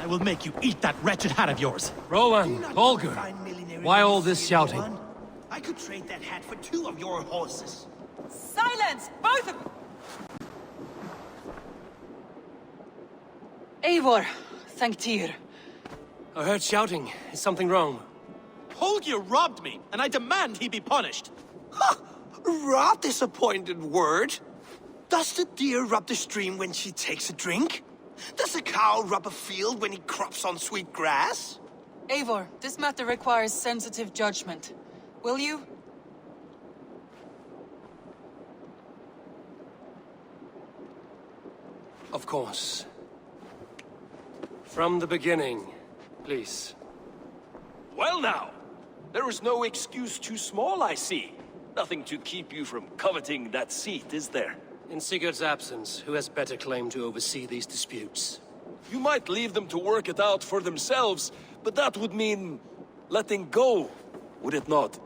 will make you eat that wretched hat of yours. Rowan, Holger, why all this shouting? I could trade that hat for 2 of your horses. Silence! Both of you! Eivor, thank Tyr. I heard shouting. Is something wrong? Holger robbed me, and I demand he be punished. Ha! Rather disappointed word. Does the deer rub the stream when she takes a drink? Does a cow rub a field when he crops on sweet grass? Eivor, this matter requires sensitive judgment. Will you? Of course. From the beginning, please. Well now, there is no excuse too small, I see. Nothing to keep you from coveting that seat, is there? In Sigurd's absence, who has better claim to oversee these disputes? You might leave them to work it out for themselves, but that would mean letting go, would it not?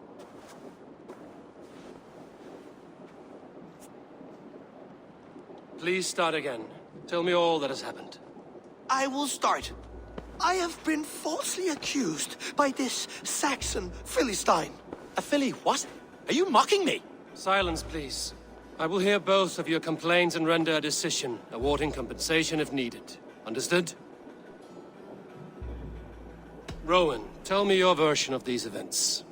Please start again. Tell me all that has happened. I will start. I have been falsely accused by this Saxon Philistine. A filly what? Are you mocking me? Silence, please. I will hear both of your complaints and render a decision, awarding compensation if needed. Understood? Rowan, tell me your version of these events.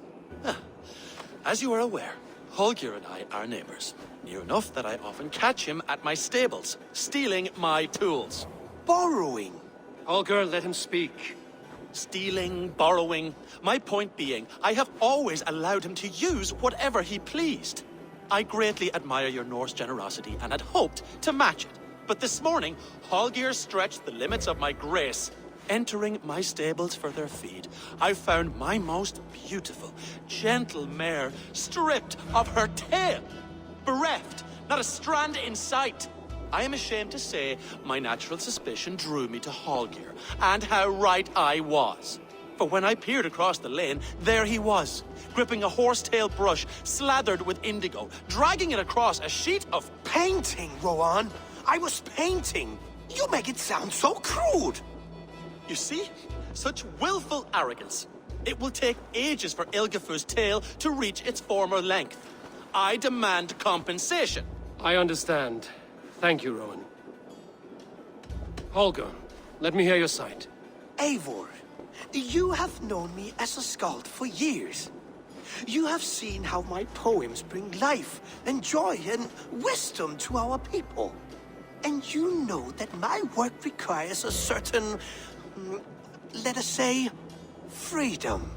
As you are aware, Holger and I are neighbors. Near enough that I often catch him at my stables, stealing my tools. Borrowing. Holger, let him speak. Stealing, borrowing. My point being, I have always allowed him to use whatever he pleased. I greatly admire your Norse generosity and had hoped to match it. But this morning, Holger stretched the limits of my grace. Entering my stables for their feed, I found my most beautiful, gentle mare stripped of her tail. Bereft, not a strand in sight. I am ashamed to say my natural suspicion drew me to Holger, and how right I was. For when I peered across the lane, there he was, gripping a horsetail brush slathered with indigo, dragging it across a sheet of Painting, Rowan. I was painting. You make it sound so crude. You see? Such willful arrogance. It will take ages for Ilgafur's tail to reach its former length. I demand compensation. I understand. Thank you, Rowan. Holger, let me hear your side. Eivor, you have known me as a skald for years. You have seen how my poems bring life and joy and wisdom to our people. And you know that my work requires a certain, let us say, freedom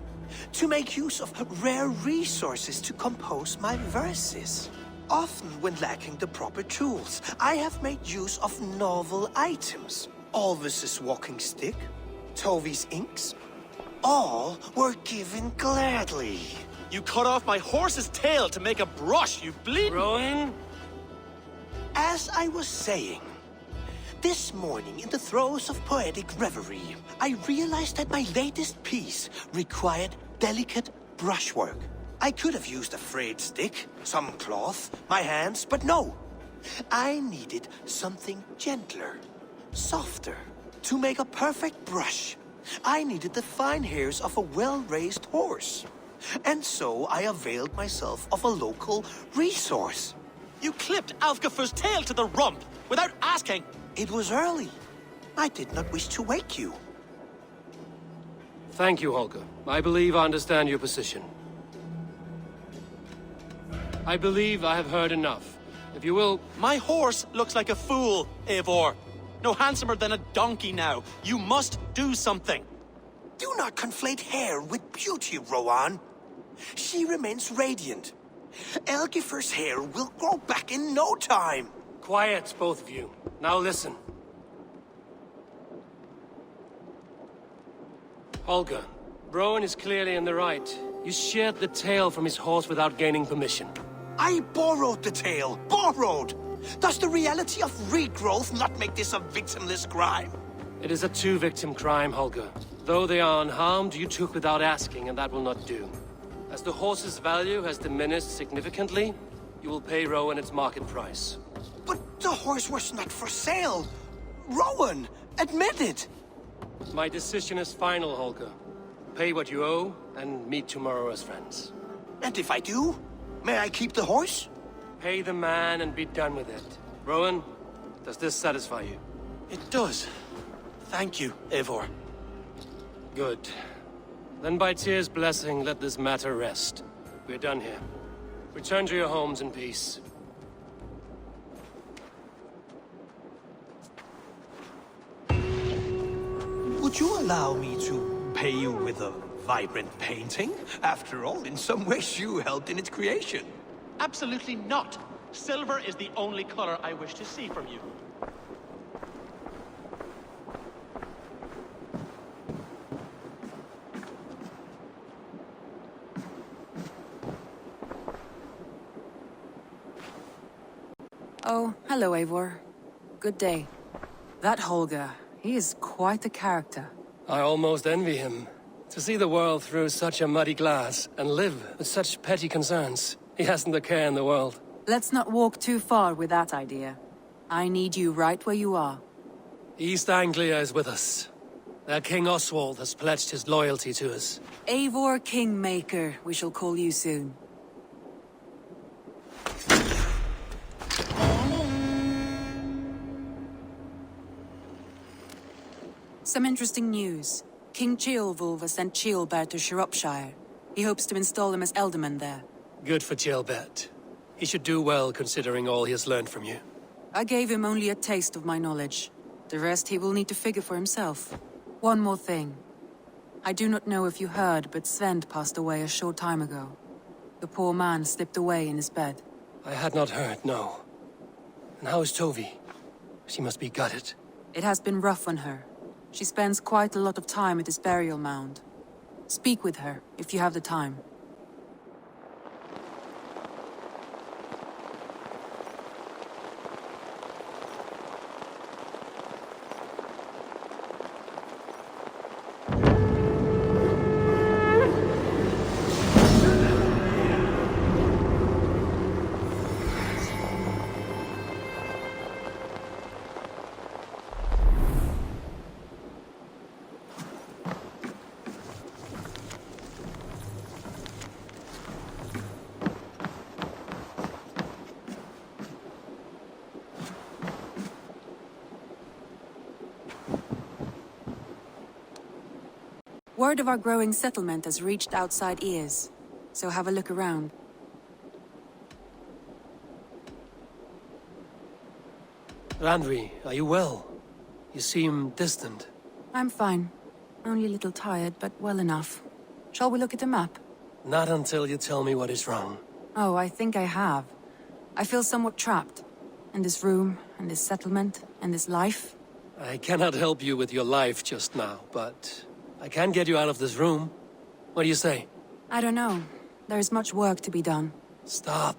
to make use of rare resources to compose my verses. Often when lacking the proper tools, I have made use of novel items. Alvis's walking stick, Tovi's inks, all were given gladly. You cut off my horse's tail to make a brush, you bleed. Rowan? As I was saying, this morning in the throes of poetic reverie, I realized that my latest piece required delicate brushwork. I could have used a frayed stick, some cloth, my hands, but no. I needed something gentler, softer. To make a perfect brush, I needed the fine hairs of a well-raised horse. And so I availed myself of a local resource. You clipped Alfgafur's tail to the rump without asking. It was early. I did not wish to wake you. Thank you, Holger. I believe I understand your position. I believe I have heard enough. If you will... My horse looks like a fool, Eivor. No handsomer than a donkey now. You must do something. Do not conflate hair with beauty, Rowan. She remains radiant. Elgifur's hair will grow back in no time. Quiet, both of you. Now listen. Holger, Rowan is clearly in the right. You sheared the tail from his horse without gaining permission. I borrowed the tail. Borrowed! Does the reality of regrowth not make this a victimless crime? It is a two-victim crime, Holger. Though they are unharmed, you took without asking, and that will not do. As the horse's value has diminished significantly, you will pay Rowan its market price. But the horse was not for sale. Rowan, admit it. My decision is final, Holger. Pay what you owe, and meet tomorrow as friends. And if I do, may I keep the horse? Pay the man and be done with it. Rowan, does this satisfy you? It does. Thank you, Eivor. Good. Then by Tyr's blessing, let this matter rest. We're done here. Return to your homes in peace. Would you allow me to pay you with a vibrant painting? After all, in some ways you helped in its creation. Absolutely not. Silver is the only color I wish to see from you. Oh, hello, Eivor. Good day. That Holger, he is quite a character. I almost envy him. To see the world through such a muddy glass, and live with such petty concerns. He hasn't a care in the world. Let's not walk too far with that idea. I need you right where you are. East Anglia is with us. Their King Oswald has pledged his loyalty to us. Eivor Kingmaker, we shall call you soon. Some interesting news. King Ceolwulf has sent Ceolbert to Shropshire. He hopes to install him as Elderman there. Good for Ceolbert. He should do well considering all he has learned from you. I gave him only a taste of my knowledge. The rest he will need to figure for himself. One more thing. I do not know if you heard, but Svend passed away a short time ago. The poor man slipped away in his bed. I had not heard, no. And how is Tovi? She must be gutted. It has been rough on her. She spends quite a lot of time at his burial mound. Speak with her, if you have the time. Word of our growing settlement has reached outside ears, so have a look around. Randvi, are you well? You seem distant. I'm fine. Only a little tired, but well enough. Shall we look at the map? Not until you tell me what is wrong. Oh, I think I have. I feel somewhat trapped. In this room, in this settlement, in this life. I cannot help you with your life just now, but I can get you out of this room. What do you say? I don't know. There is much work to be done. Stop.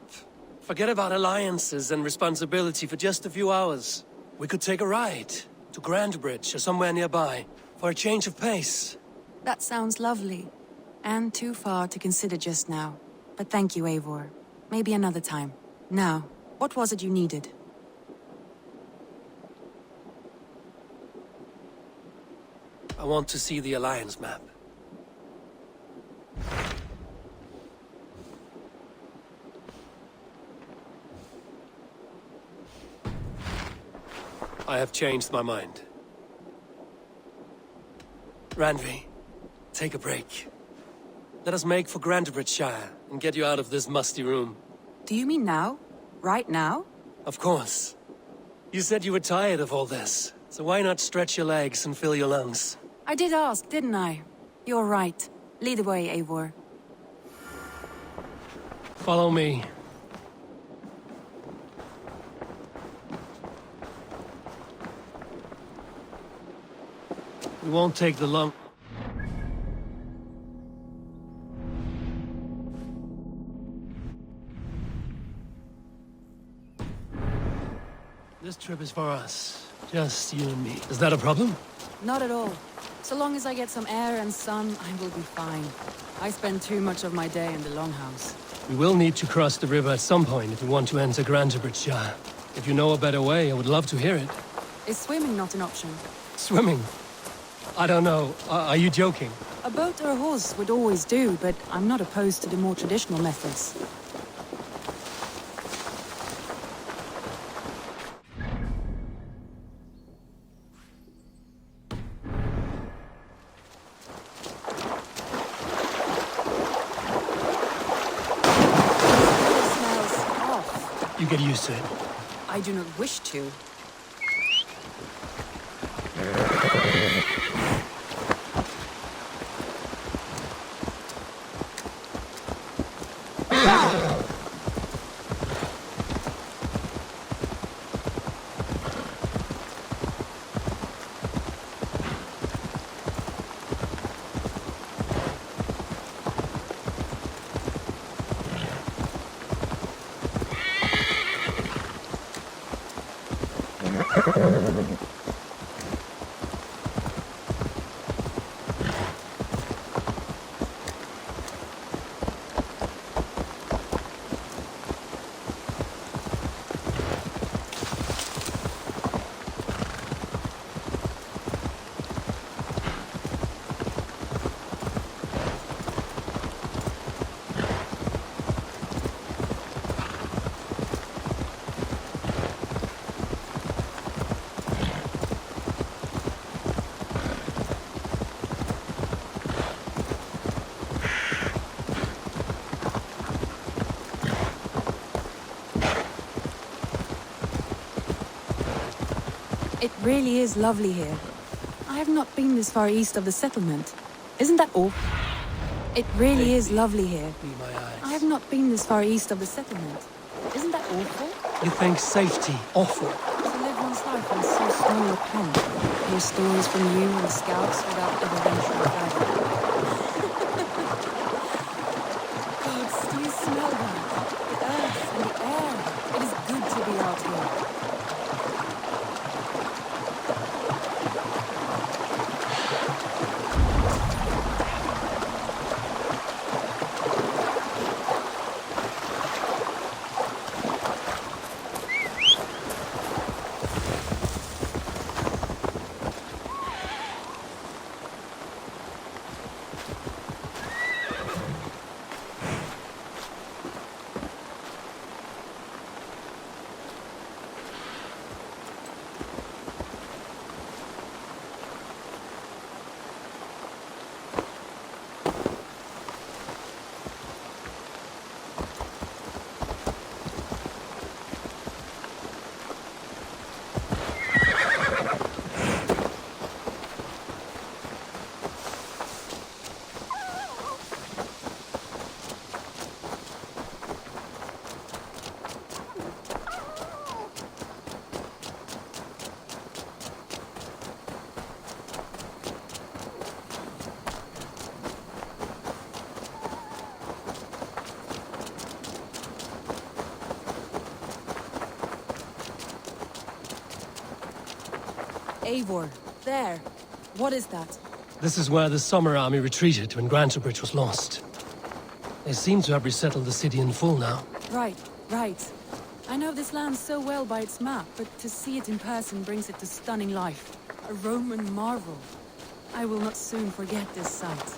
Forget about alliances and responsibility for just a few hours. We could take a ride to Grandbridge or somewhere nearby for a change of pace. That sounds lovely. And too far to consider just now. But thank you, Eivor. Maybe another time. Now, what was it you needed? I want to see the Alliance map. I have changed my mind. Randvi, take a break. Let us make for Grantebridgeshire and get you out of this musty room. Do you mean now? Right now? Of course. You said you were tired of all this, so why not stretch your legs and fill your lungs? I did ask, didn't I? You're right. Lead the way, Eivor. Follow me. We won't take the long... This trip is for us. Just you and me. Is that a problem? Not at all. So long as I get some air and sun, I will be fine. I spend too much of my day in the Longhouse. We will need to cross the river at some point if we want to enter Grantebridgeshire. If you know a better way, I would love to hear it. Is swimming not an option? Swimming? I don't know. Are you joking? A boat or a horse would always do, but I'm not opposed to the more traditional methods. It smells off. You get used to it. I do not wish to. It really is lovely here. I have not been this far east of the settlement. Isn't that all? It really is lovely here. Be my eyes. I have not been this far east of the settlement. Isn't that awful? You think safety awful? To live one's life in so small a pen. Hear stories from you and the scouts without ever venturing further. Gods, do you smell that? The earth and the air. It is good to be out here. Eivor, there. What is that? This is where the Summer Army retreated when Grantebridge was lost. They seem to have resettled the city in full now. Right, right. I know this land so well by its map, but to see it in person brings it to stunning life. A Roman marvel. I will not soon forget this sight.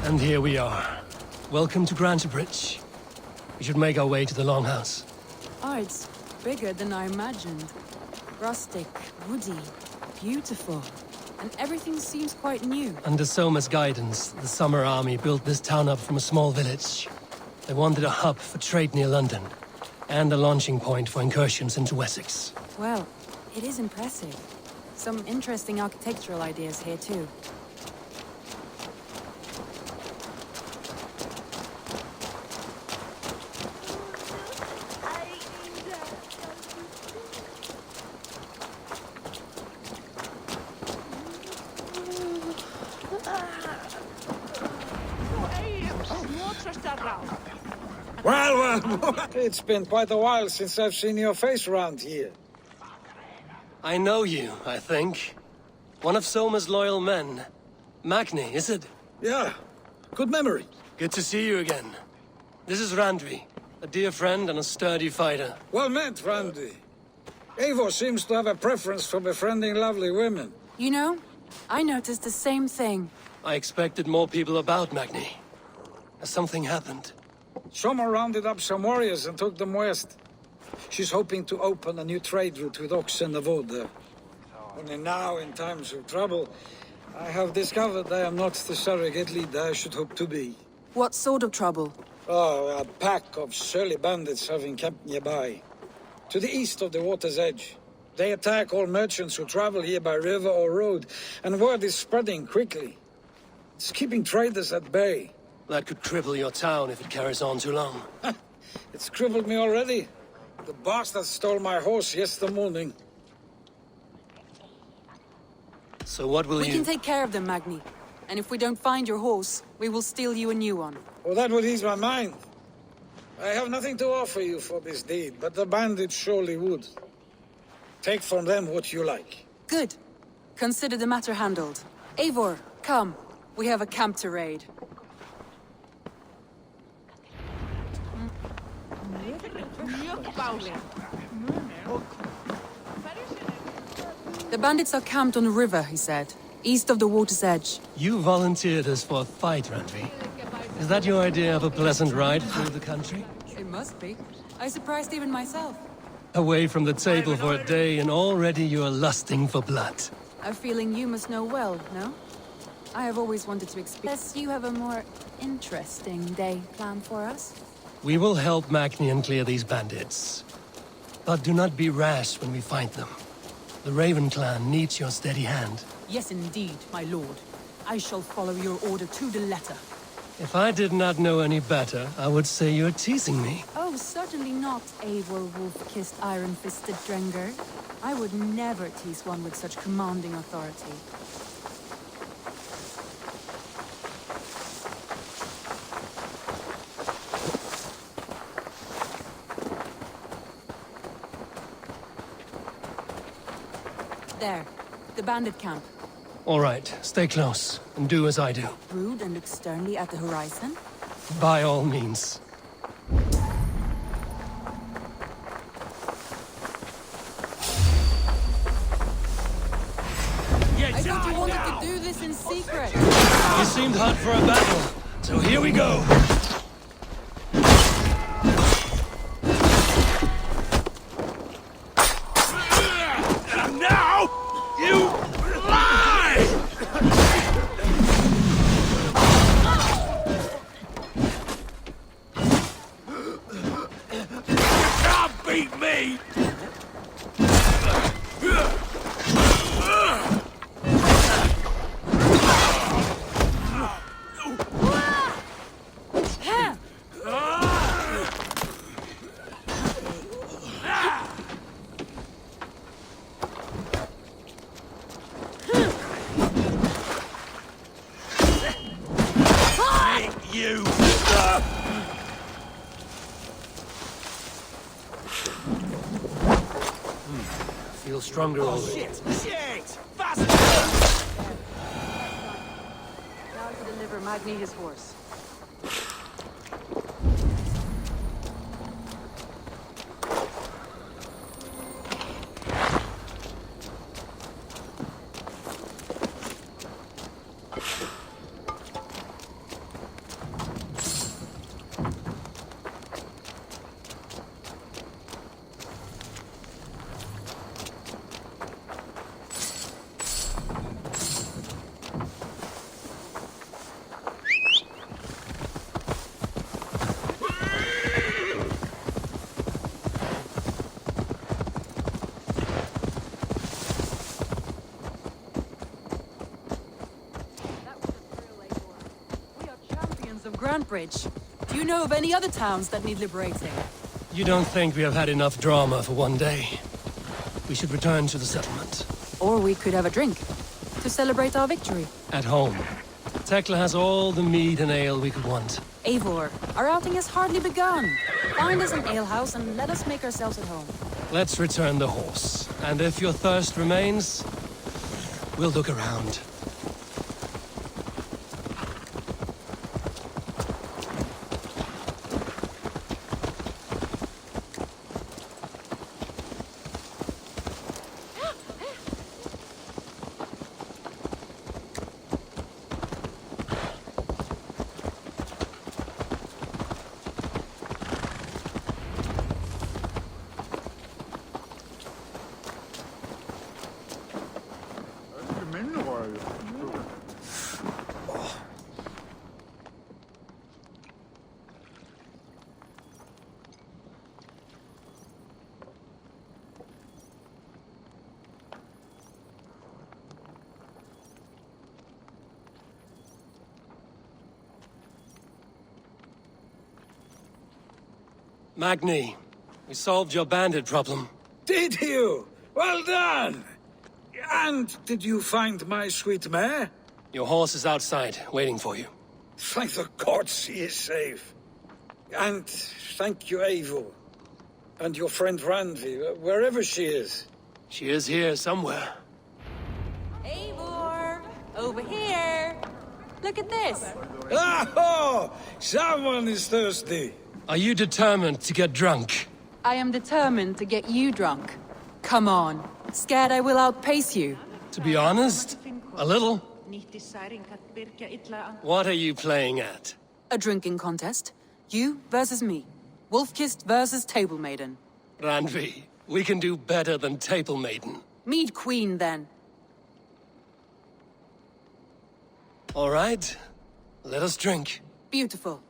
And here we are. Welcome to Grantebridge. We should make our way to the Longhouse. Ards, bigger than I imagined. Rustic, woody, beautiful. And everything seems quite new. Under Soma's guidance, the Summer Army built this town up from a small village. They wanted a hub for trade near London, and a launching point for incursions into Wessex. Well, it is impressive. Some interesting architectural ideas here too. Well, it's been quite a while since I've seen your face around here. I know you, I think. One of Soma's loyal men. Magni, is it? Yeah, good memory. Good to see you again. This is Randvi, a dear friend and a sturdy fighter. Well met, Randy. Eivor seems to have a preference for befriending lovely women. You know, I noticed the same thing. I expected more people about Magni. Has something happened? Soma rounded up some warriors and took them west. She's hoping to open a new trade route with oxen of wood there. Only now, in times of trouble, I have discovered I am not the surrogate leader I should hope to be. What sort of trouble? Oh, a pack of surly bandits have encamped nearby. To the east of the water's edge. They attack all merchants who travel here by river or road, and word is spreading quickly. It's keeping traders at bay. That could cripple your town if it carries on too long. It's crippled me already. The bastard stole my horse yesterday morning. So what will We you... can take care of them, Magni. And if we don't find your horse, we will steal you a new one. Oh, that would ease my mind. I have nothing to offer you for this deed, but the bandits surely would. Take from them what you like. Good. Consider the matter handled. Eivor, come. We have a camp to raid. The bandits are camped on the river, he said. East of the water's edge. You volunteered us for a fight, Randvi. Is that your idea of a pleasant ride through the country? It must be. I surprised even myself. Away from the table for a day and already you are lusting for blood. A feeling you must know well, no? I have always wanted to experience. Unless you have a more interesting day planned for us? We will help Magnian clear these bandits. But do not be rash when we find them. The Raven clan needs your steady hand. Yes, indeed, my lord. I shall follow your order to the letter. If I did not know any better, I would say you're teasing me. Oh, certainly not, Eivor wolf-kissed iron-fisted Drenger. I would never tease one with such commanding authority. There, the bandit camp. All right, stay close, and do as I do. Brood and look sternly at the horizon. By all means. I thought you wanted to do this in secret. You seemed hot for a battle, so here we go. Now, you lie! You can't beat me! You! Feel stronger already. Shit! Fast! Now to deliver Magni his horse. Grantbridge. Do you know of any other towns that need liberating? You don't think we have had enough drama for one day? We should return to the settlement. Or we could have a drink, to celebrate our victory. At home. Tekla has all the mead and ale we could want. Eivor, our outing has hardly begun. Find us an alehouse and let us make ourselves at home. Let's return the horse. And if your thirst remains, we'll look around. Magni, we solved your bandit problem. Did you? Well done! And did you find my sweet mare? Your horse is outside, waiting for you. Thank the gods he is safe. And thank you, Eivor. And your friend Randi, wherever she is. She is here somewhere. Eivor! Over here! Look at this! Oh! Someone is thirsty. Are you determined to get drunk? I am determined to get you drunk. Come on. Scared I will outpace you? To be honest, a little. What are you playing at? A drinking contest. You versus me. Wolf-kissed versus Table Maiden. Randvi, we can do better than Table Maiden. Mead Queen, then. All right, let us drink. Beautiful.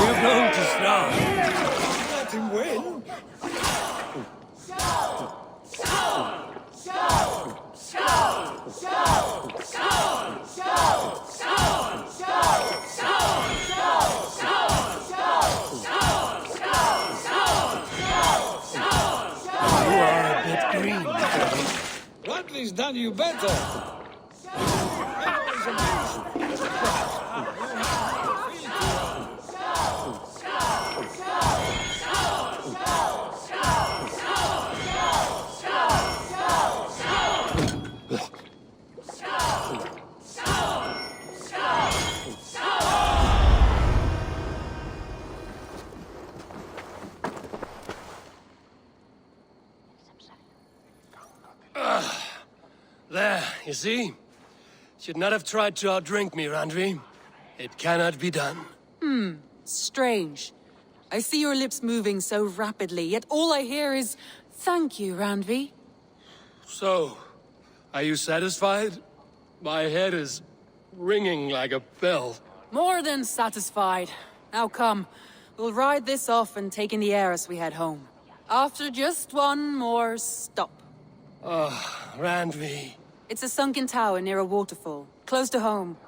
We're going to start. Let him win. You are a bit green. Radley's done you better. There, you see? Should not have tried to outdrink me, Randvi. It cannot be done. Strange. I see your lips moving so rapidly, yet all I hear is, "Thank you, Randvi." So, are you satisfied? My head is ringing like a bell. More than satisfied. Now come, we'll ride this off and take in the air as we head home. After just one more stop. Randvi. It's a sunken tower near a waterfall, close to home.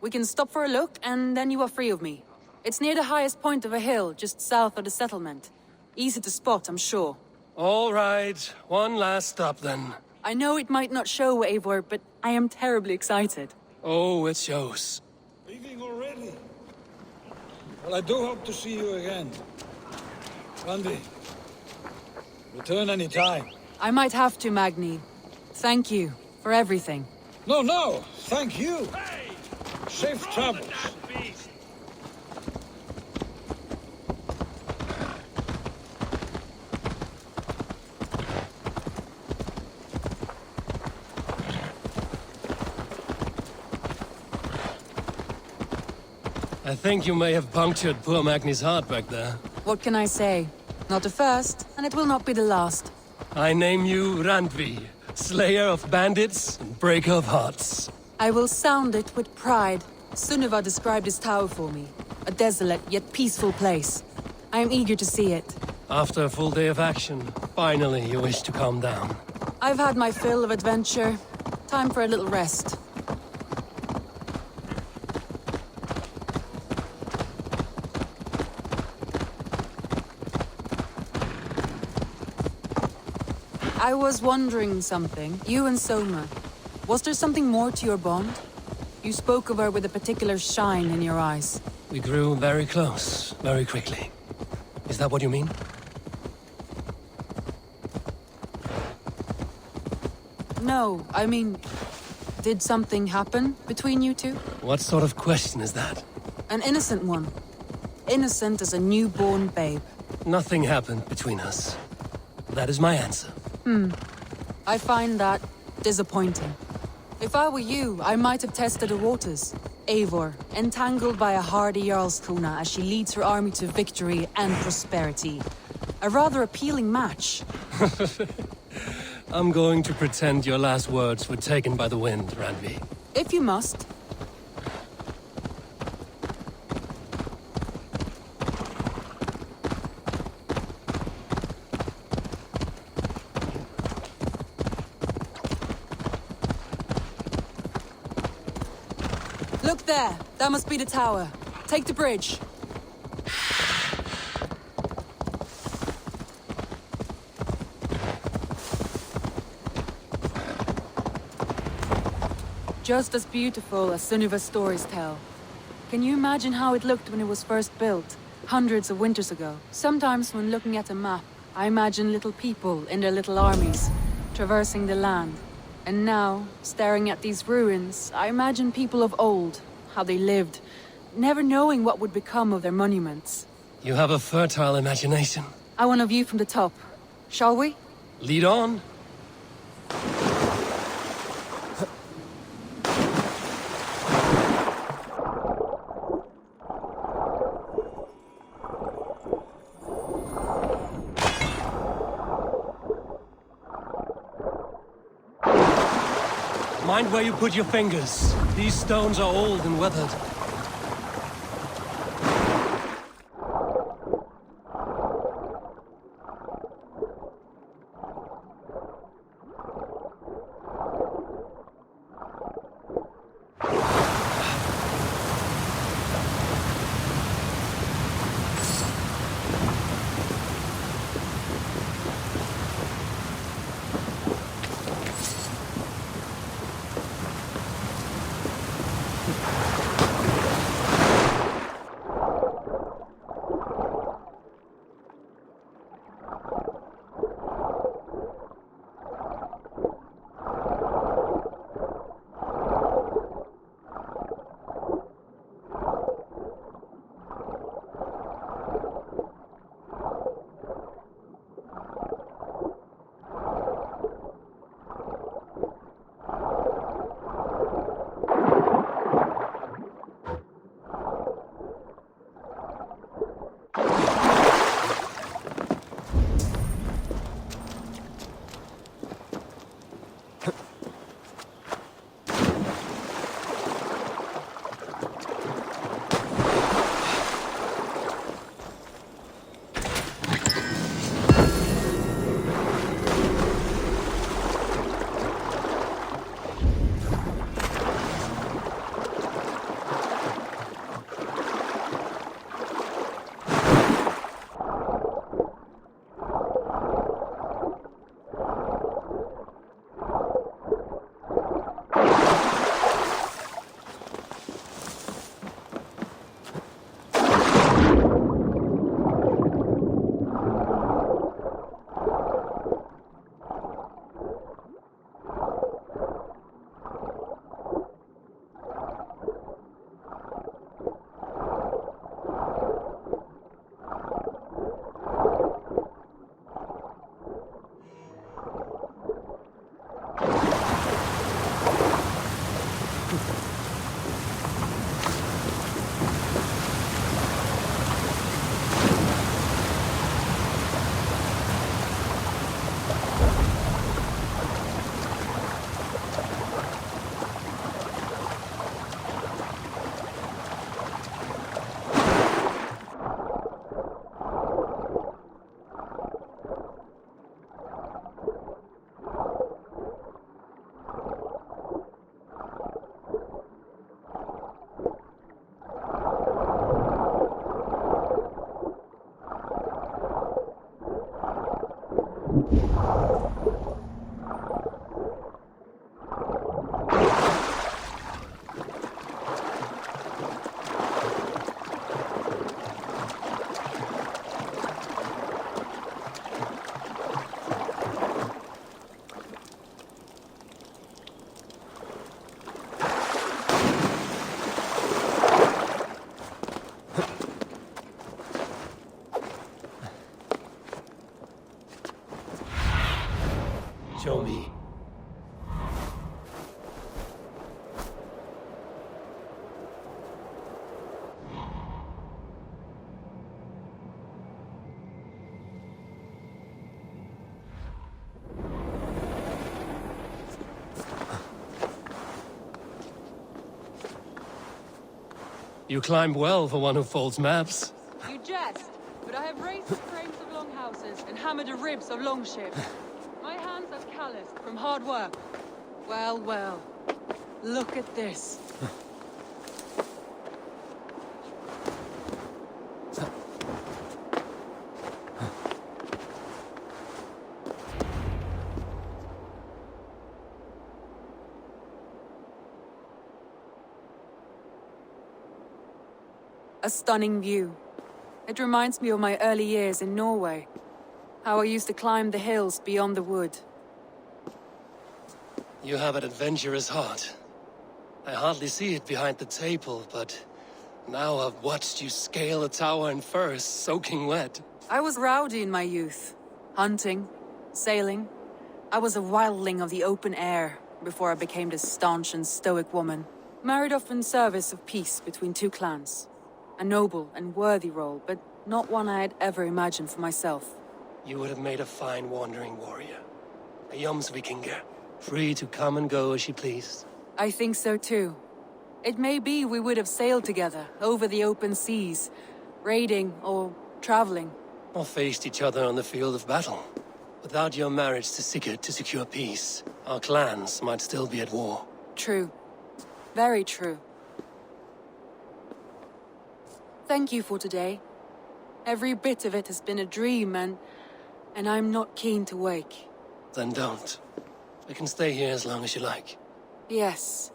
We can stop for a look, and then you are free of me. It's near the highest point of a hill, just south of the settlement. Easy to spot, I'm sure. All right, one last stop then. I know it might not show, Eivor, but I am terribly excited. Oh, it shows. Leaving already? Well, I do hope to see you again. Randy, return any time. I might have to, Magni. Thank you for everything. No, thank you. Safe travels. I think you may have punctured poor Magni's heart back there. What can I say? Not the first, and it will not be the last. I name you Randvi, slayer of bandits and breaker of hearts. I will sound it with pride. Sunniva described his tower for me. A desolate yet peaceful place. I am eager to see it. After a full day of action, finally you wish to calm down. I've had my fill of adventure. Time for a little rest. I was wondering something. You and Soma. Was there something more to your bond? You spoke of her with a particular shine in your eyes. We grew very close, very quickly. Is that what you mean? No, I mean... Did something happen between you two? What sort of question is that? An innocent one. Innocent as a newborn babe. Nothing happened between us. That is my answer. I find that disappointing. If I were you, I might have tested the waters. Eivor, entangled by a hardy Jarlskona as she leads her army to victory and prosperity. A rather appealing match. I'm going to pretend your last words were taken by the wind, Randvi. If you must. Look there! That must be the tower. Take the bridge. Just as beautiful as Sunniva's stories tell. Can you imagine how it looked when it was first built, hundreds of winters ago? Sometimes when looking at a map, I imagine little people in their little armies, traversing the land. And now, staring at these ruins, I imagine people of old, how they lived, never knowing what would become of their monuments. You have a fertile imagination. I want a view from the top. Shall we? Lead on. Mind where you put your fingers. These stones are old and weathered. You climb well for one who folds maps. You jest, but I have raised the frames of long houses and hammered the ribs of long ships. My hands are calloused from hard work. Well, well. Look at this. A stunning view. It reminds me of my early years in Norway. How I used to climb the hills beyond the wood. You have an adventurous heart. I hardly see it behind the table, but now I've watched you scale a tower in furs, soaking wet. I was rowdy in my youth. Hunting, sailing. I was a wildling of the open air before I became this staunch and stoic woman. Married off in service of peace between two clans. A noble and worthy role, but not one I had ever imagined for myself. You would have made a fine wandering warrior. A Jomsvikinger, free to come and go as she pleased. I think so too. It may be we would have sailed together, over the open seas, raiding or traveling. Or faced each other on the field of battle. Without your marriage to Sigurd to secure peace, our clans might still be at war. True. Very true. Thank you for today. Every bit of it has been a dream, and I'm not keen to wake. Then don't. We can stay here as long as you like. Yes.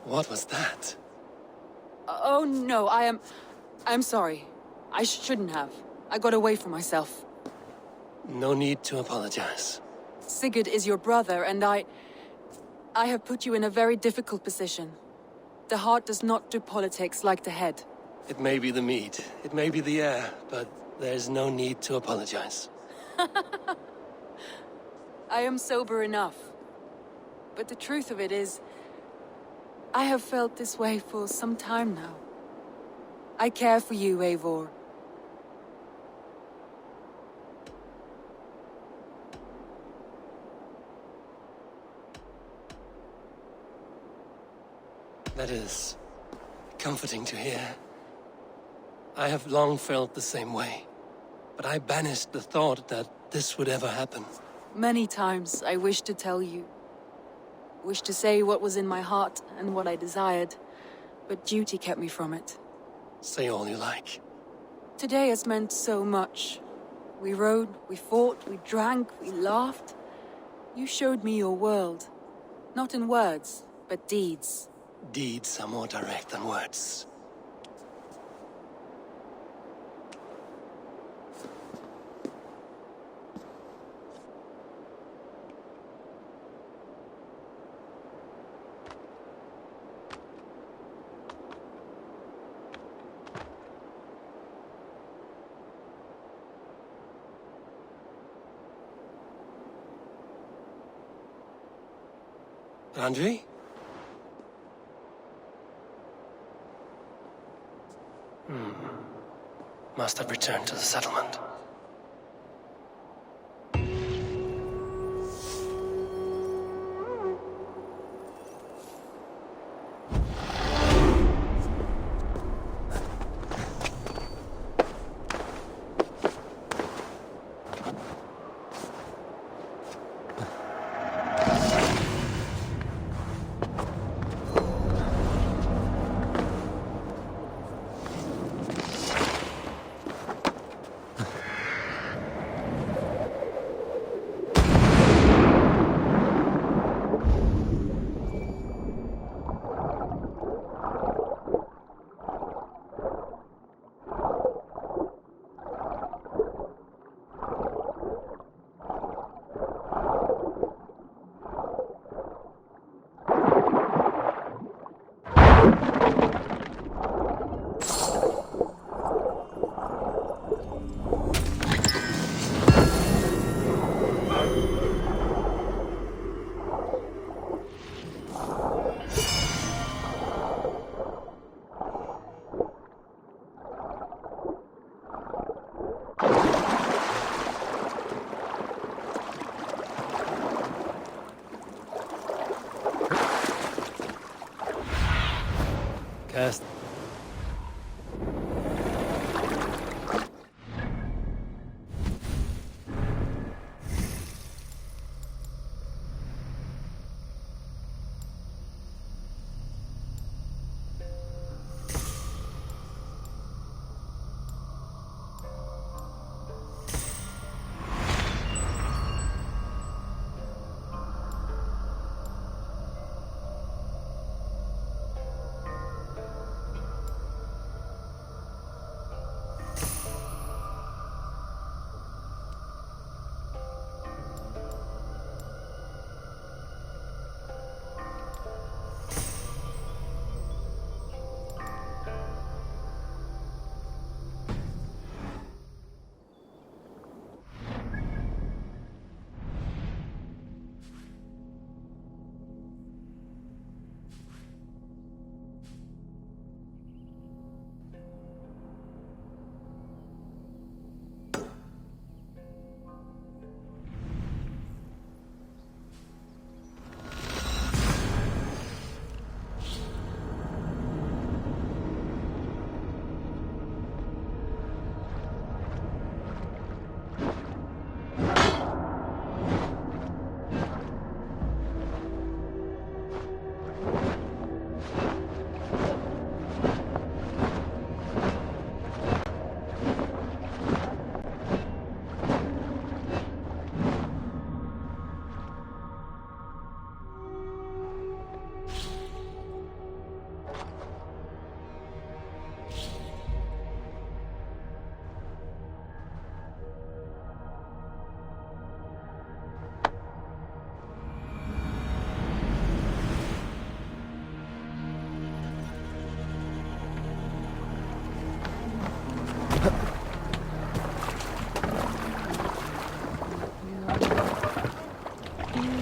What was that? Oh no, I'm sorry. I shouldn't have. I got away from myself. No need to apologize. Sigurd is your brother, and I have put you in a very difficult position. The heart does not do politics like the head. It may be the meat, it may be the air, but there's no need to apologize. I am sober enough. But the truth of it is, I have felt this way for some time now. I care for you, Eivor. That is comforting to hear. I have long felt the same way, but I banished the thought that this would ever happen. Many times I wished to tell you. Wished to say what was in my heart and what I desired, but duty kept me from it. Say all you like. Today has meant so much. We rode, we fought, we drank, we laughed. You showed me your world. Not in words, but deeds. Deeds are more direct than words. Andrei? Must have returned to the settlement.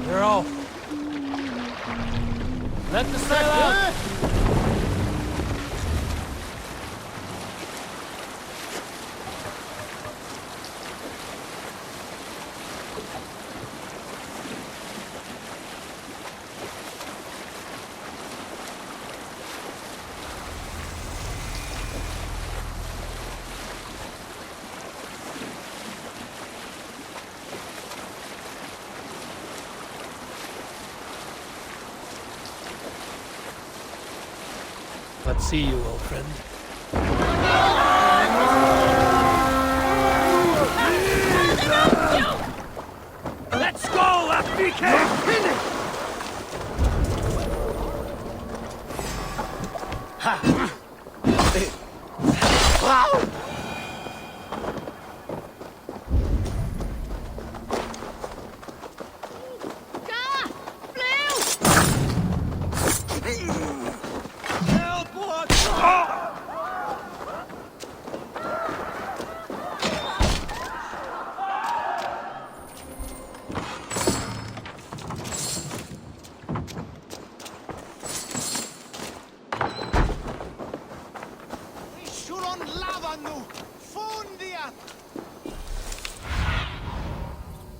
You're off. Let the sail out! Let's see you, old friend. Let's go, FBK!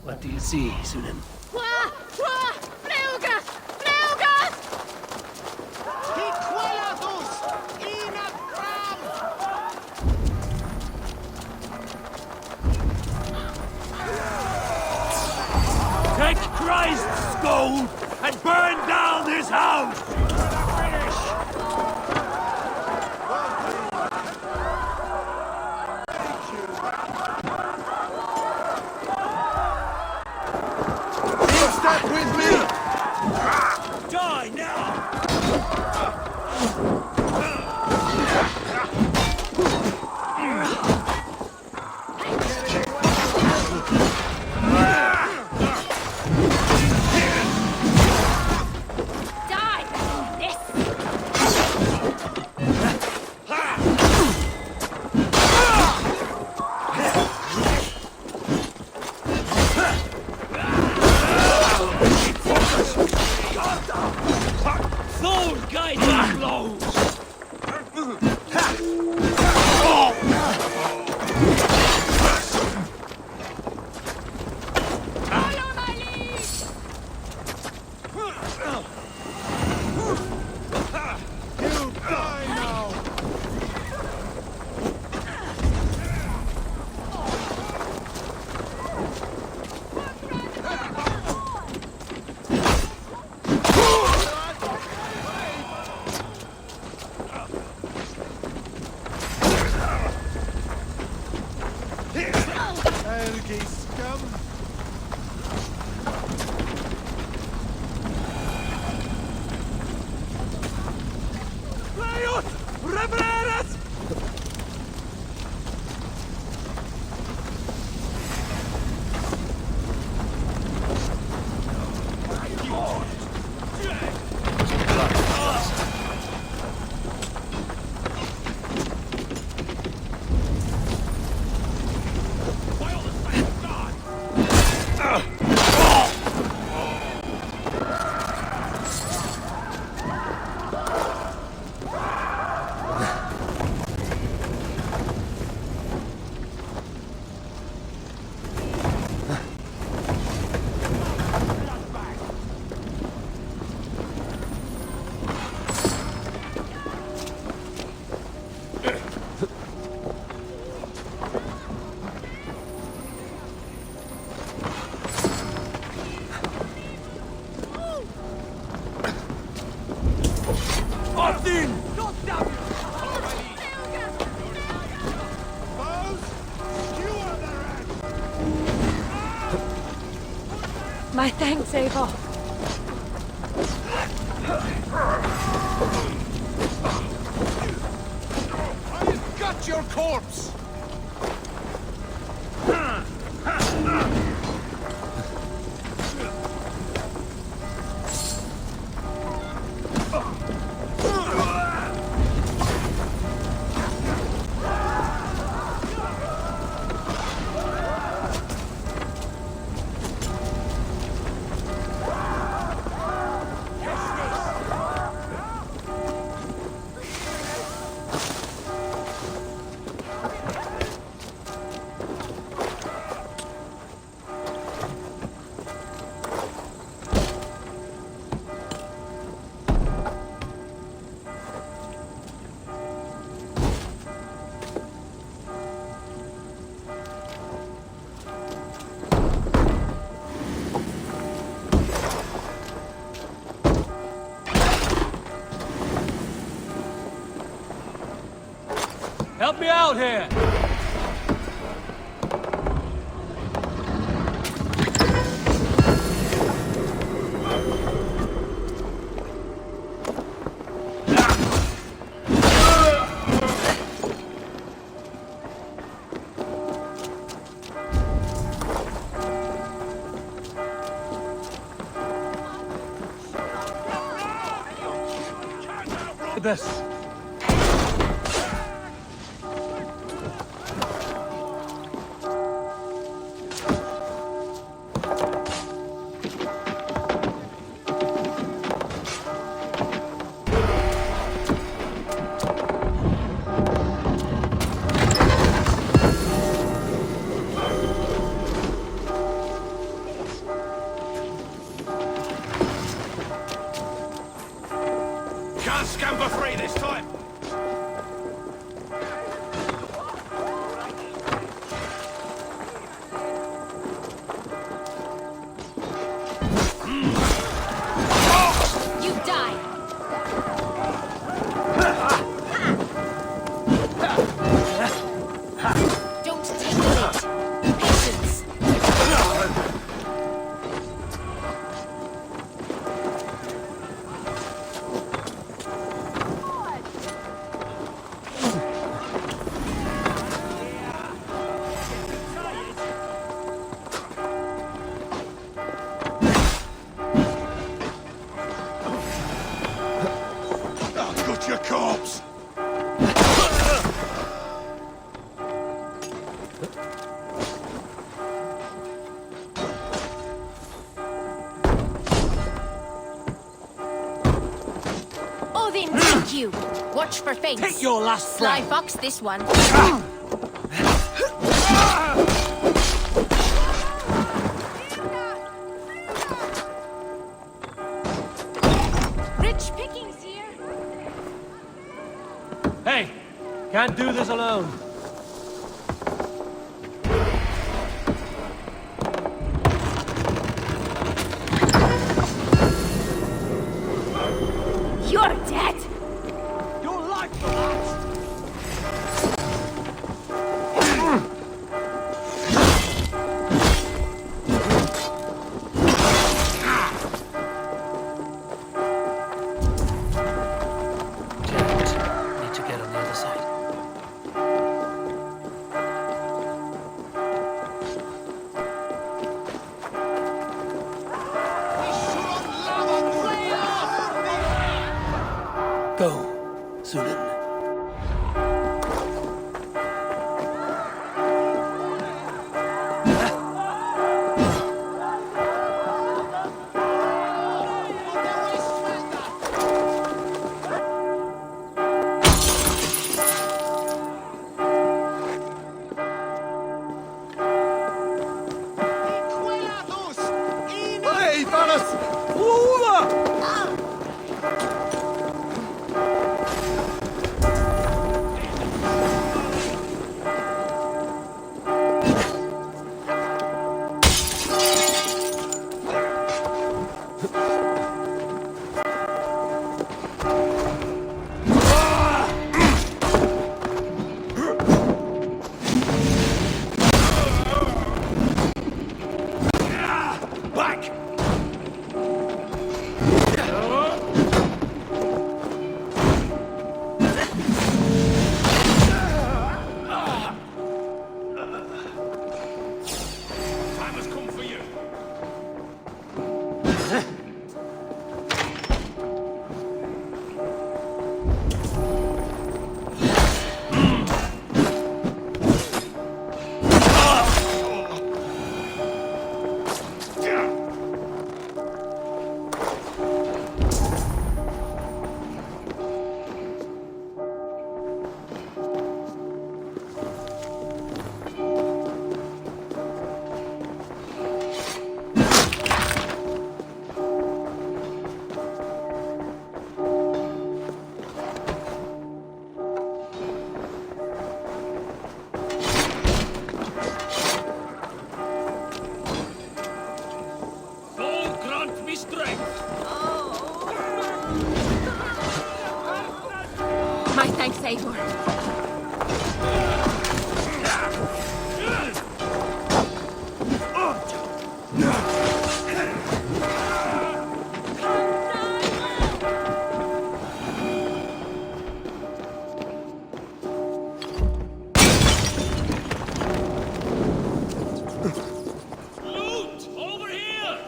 What do you see, Sunan? Take Christ's skull and burn down his house! Step with me! Die now! Soul guide your blows! My thanks, Eivor. I've got your corpse! out here! This. Can't scamper free this time! You die! Don't take the bait. Patience! I've got your corpse! Odin, take you! Watch for feints. Take your last Sly breath. fox, this one. Rich pickings here. Hey! Can't do this alone. You're dead! Your life for that! Need to get on the other side. Go, Sunan. Hey, fellas! Over! Back! Time has come for you. God grant me strength. My thanks, Eivor. Loot! Over here!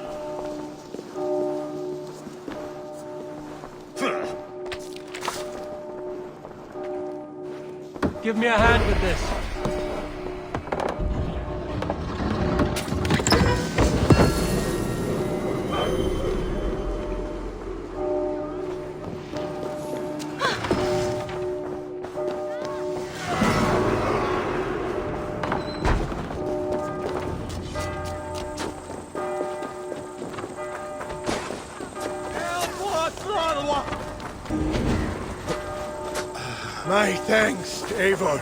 Give me a hand with this. My thanks, Eivor.